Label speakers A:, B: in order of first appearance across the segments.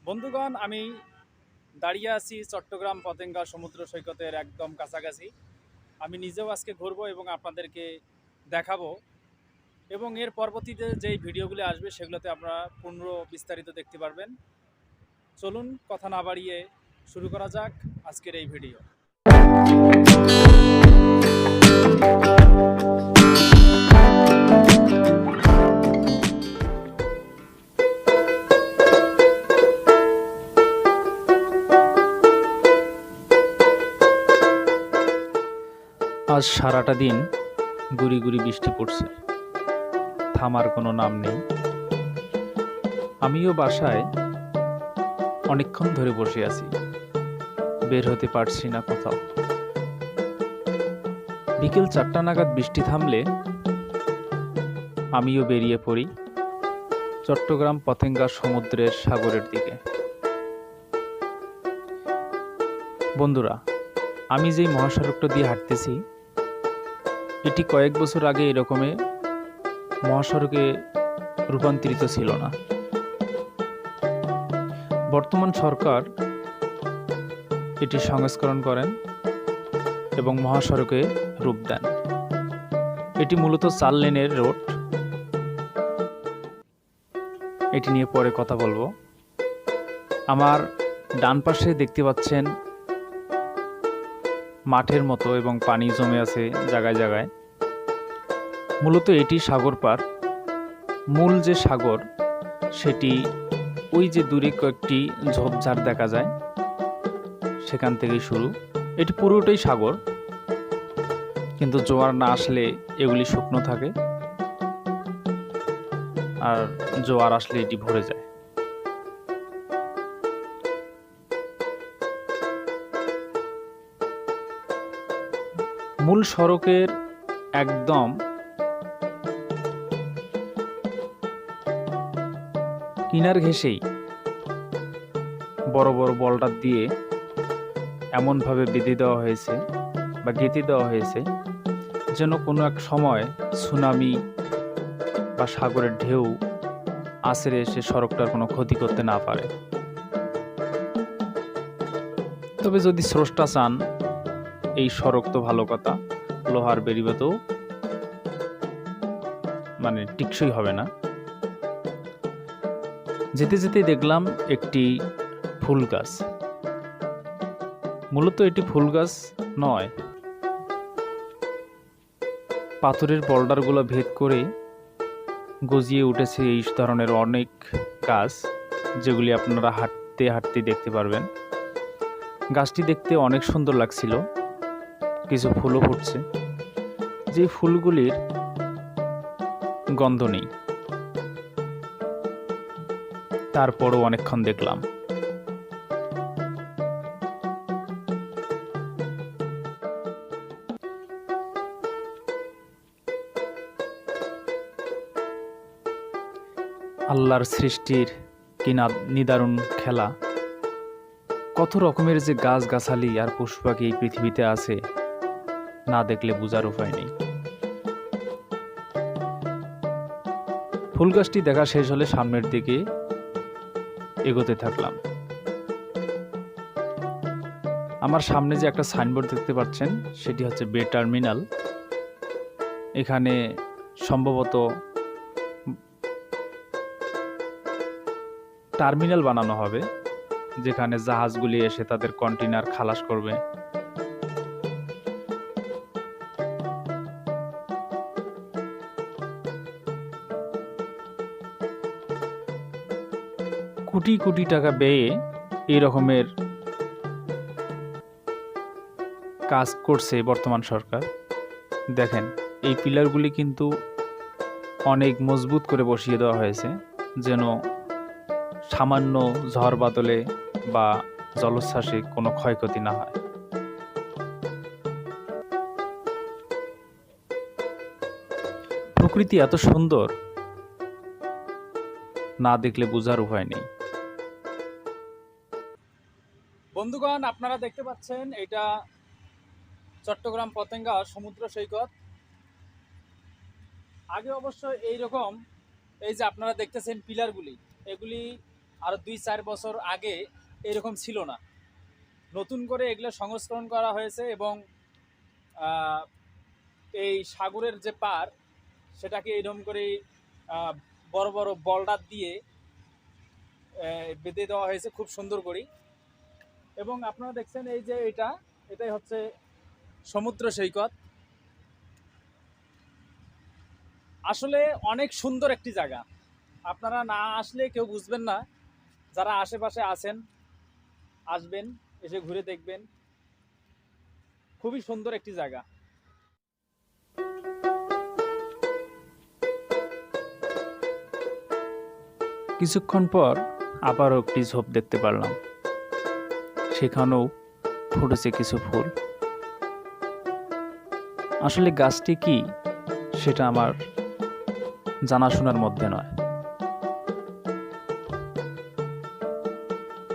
A: বন্ধুগণ, আমি দাঁড়িয়ে আছি চট্টগ্রাম পতেঙ্গা সমুদ্র সৈকতের একদম কাছাকাছি। আমি নিজেও আজকে ঘুরবো এবং আপনাদেরকে দেখাবো, এবং এর পরবর্তীতে যেই ভিডিওগুলি আসবে সেগুলোতে আপনারা পূর্ণ বিস্তারিত দেখতে পারবেন। চলুন কথা না বাড়িয়ে শুরু করা যাক আজকের এই ভিডিও। আজ সারাটা দিন গুড়ি গুড়ি বৃষ্টি পড়ছে, থামার কোনো নাম নেই। আমিও বাসায় অনেকক্ষণ ধরে বসে আছি, বের হতে পারছি না কোথাও। বিকেল 4টা নাগাদ বৃষ্টি থামলে আমিও বেরিয়ে পড়ি চট্টগ্রাম পতেঙ্গা সমুদ্রের সাগরের দিকে। বন্ধুরা, আমি যেই মহাসড়কটা দিয়ে হাঁটতেছি এটি কয়েক বছর আগে এরকমে মহাসড়কে রূপান্তরিত ছিল না। বর্তমান সরকার এটি সংস্করণ করেন এবং মহাসড়কে রূপ দেন। এটি মূলত 4 লেনের রোড। এটি নিয়ে পরে কথা বলবো। আমার ডান পাশে দেখতে পাচ্ছেন মাঠের মতো এবং পানি জমে আছে জায়গায় জায়গায়। মূলত এটি সাগর পার। মূল যে সাগর সেটি ওই যে দূরে কয়েকটি ঝোপঝাড় দেখা যায়, সেখান থেকেই শুরু। এটি পুরোটাই সাগর, কিন্তু জোয়ার না আসলে এগুলি শুকনো থাকে, আর জোয়ার আসলে এটি ভরে যায়। মূল সড়কের একদম কিনার ঘেঁষেই বড় বড় বলটার দিয়ে এমনভাবে বেঁধে দেওয়া হয়েছে বা গেঁথে দেওয়া হয়েছে যেন কোনো এক সময় সুনামি বা সাগরের ঢেউ আছড়ে এসে সড়কটার কোনো ক্ষতি করতে না পারে। তবে যদি স্রষ্টা চান, এই সড়ক তো ভালো কথা, লোহার বেড়িবাতেও টিকসই হবে না। যেতে যেতে দেখলাম একটি ফুল গাছ। মূলত এটি ফুল গাছ নয়, পাথরের বোল্ডারগুলো ভেদ করে গজিয়ে উঠেছে এই ধরনের অনেক গাছ, যেগুলি আপনারা হাঁটতে হাঁটতে দেখতে পারবেন। গাছটি দেখতে অনেক সুন্দর লাগছিল, কিছু ফুলও ফুটছে, যে ফুলগুলির গন্ধ নেই। তারপরও অনেকক্ষণ দেখলাম। আল্লাহর সৃষ্টির কি নিদারুণ খেলা! কত রকমের যে গাছগাছালি আর পশু পাখি এই পৃথিবীতে আছে, না দেখলে বোঝার উপায় নেই। ফুল গাছটি দেখা শেষ হলে সামনের দিকে এগোতে থাকলাম। আমার সামনে যে একটা সাইনবোর্ড দেখতে পাচ্ছেন সেটি হচ্ছে বে টার্মিনাল। এখানে সম্ভবত টার্মিনাল বানানো হবে, যেখানে জাহাজগুলি এসে তাদের কন্টেইনার খালাস করবে। কোটি কোটি টাকা ব্যয়ে এই রকমের কাজ করছে বর্তমান সরকার। দেখেন, এই পিলারগুলি কিন্তু অনেক মজবুত করে বসিয়ে দেওয়া হয়েছে, যেন সামান্য ঝড় বাদলে বা জলোচ্ছ্বাসে কোনো ক্ষয়ক্ষতি না হয়। প্রকৃতি এত সুন্দর, না দেখলে বোঝার উপায় নেই। বন্ধুগণ, আপনারা দেখতে পাচ্ছেন এটা চট্টগ্রাম পতেঙ্গা সমুদ্র সৈকত। আগে অবশ্য এইরকম, এই যে আপনারা দেখতেছেন পিলারগুলি, এগুলি আর 2-4 বছর আগে এরকম ছিল না। নতুন করে এগুলো সংস্করণ করা হয়েছে এবং আহ, এই সাগরের যে পার সেটাকে এরকম করে আহ, বড় বড় বলডার দিয়ে বেঁধে দেওয়া হয়েছে খুব সুন্দর করে। এবং আপনারা দেখছেন এই যে এটাই হচ্ছে সমুদ্র সৈকত। আসলে অনেক সুন্দর একটি জায়গা, আপনারা না আসলে কেউ বুঝবেন না। যারা আশেপাশে আছেন আসবেন, এসে ঘুরে দেখবেন, খুবই সুন্দর একটি জায়গা। কিছুক্ষণ পর আবারও একটি ঝোপ দেখতে পারলাম, সেখানেও ফুটেছে কিছু ফুল। আসলে গাছটি কি সেটা আমার জানাশোনার মধ্যে নয়,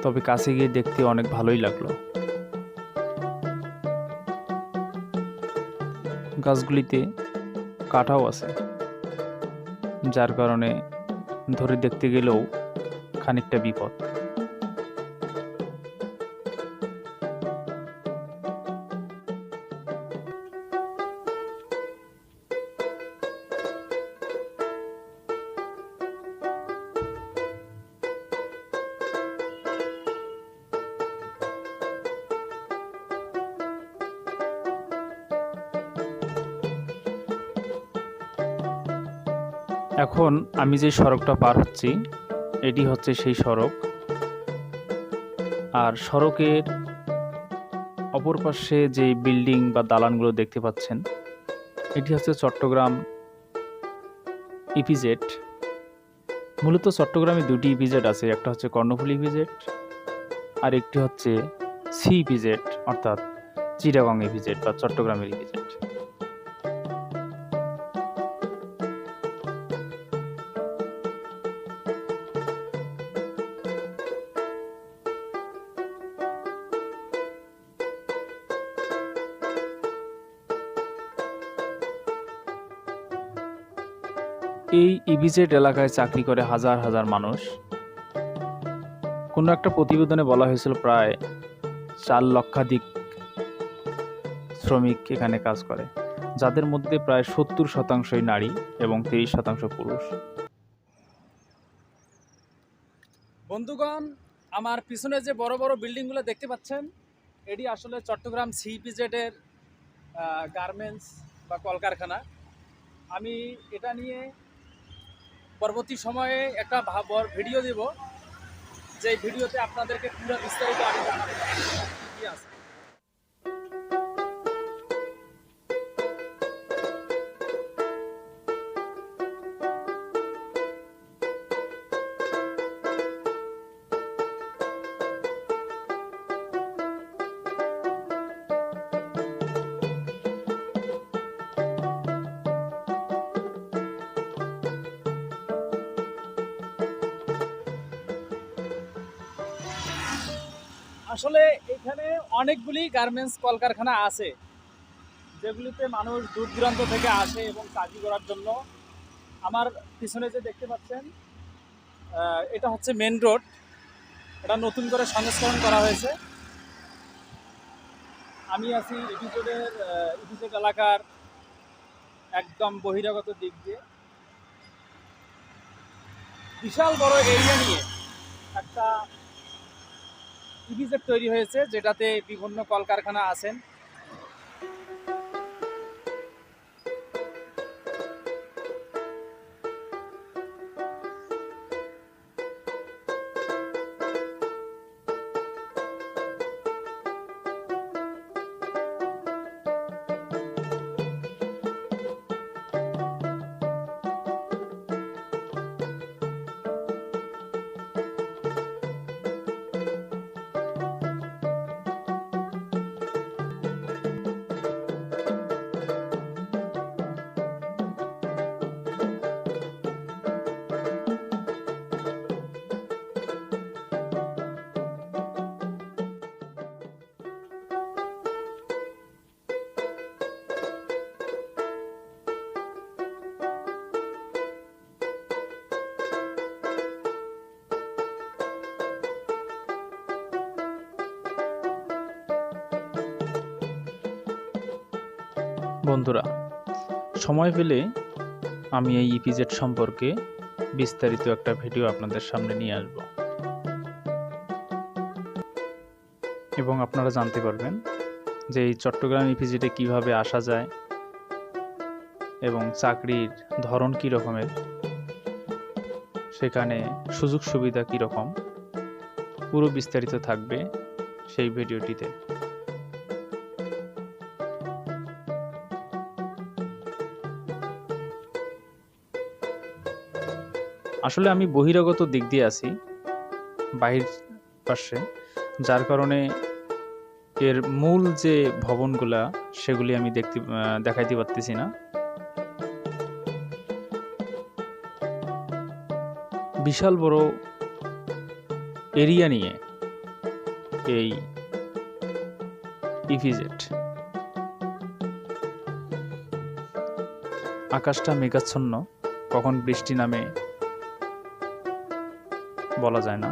A: তবে কাছে গিয়ে দেখতে অনেক ভালোই লাগলো। গাছগুলিতে কাঁটাও আছে, যার কারণে ধরে দেখতে গেলেও খানিকটা বিপদ। এখন আমি যে সড়কটা পার হচ্ছি এটি হচ্ছে সেই সড়ক, আর সড়কের অপর পাশে যে বিল্ডিং বা দালানগুলো দেখতে পাচ্ছেন এটি হচ্ছে চট্টগ্রাম ইপিজেড। মূলত চট্টগ্রামে দুটি ইপিজেড আছে, একটা হচ্ছে কর্ণফুলী ইপিজেড আর একটি হচ্ছে সি ইপিজেড, অর্থাৎ চিটাগং ইপিজেড বা চট্টগ্রামের ইপিজেড। এই ইপিজেড এলাকায় চাকরি করে হাজার হাজার মানুষ। কোনো একটা প্রতিবেদনে বলা হয়েছিল প্রায় 4 লক্ষাধিক শ্রমিক এখানে কাজ করে, যাদের মধ্যে প্রায় 70% নারী এবং 30% পুরুষ। বন্ধুগণ, আমার পিছনে যে বড় বড় বিল্ডিংগুলো দেখতে পাচ্ছেন এটি আসলে চট্টগ্রাম সিপিজেডের গার্মেন্টস বা কলকারখানা। আমি এটা নিয়ে পরবর্তী সময়ে একটা ভিডিও দেব, যে ভিডিওতে আপনাদেরকে পুরো বিস্তারিত আমি জানাবো কি আছে। আসলে এখানে অনেকগুলি গার্মেন্টস কলকারখানা আছে, যেগুলিতে মানুষ দূর দূরান্ত থেকে আসে এবং চাকরি করার জন্য। আমার পিছনে যে দেখতে পাচ্ছেন এটা হচ্ছে মেন রোড, এটা নতুন করে সংস্করণ করা হয়েছে। আমি আছি ইপিজেড এলাকার একদম বহিরাগত দিক দিয়ে। বিশাল বড় এরিয়া নিয়ে একটা ইপিজেড তৈরি হয়েছে, যেটাতে বিভিন্ন কলকারখানা আছেন। বন্ধুরা, সময় পেলে আমি এই ইপিজেড সম্পর্কে বিস্তারিত একটা ভিডিও আপনাদের সামনে নিয়ে আসব এবং আপনারা জানতে পারবেন যে এই চট্টগ্রাম ইপিজেডে কিভাবে আসা যায় এবং চাকরির ধরন কী রকমের, সেখানে সুযোগ সুবিধা কী রকম, পুরো বিস্তারিত থাকবে সেই ভিডিওটিতে। আসলে আমি বহিরাগত দিক দিয়ে আছি, বাহির পাশে, যার কারণে এর মূল যে ভবনগুলা সেগুলি আমি দেখাইতে পারতেছি না। বিশাল বড় এরিয়া নিয়ে এই ইপিজেড। আকাশটা মেঘাচ্ছন্ন, কখন বৃষ্টি নামে বলা যায় না।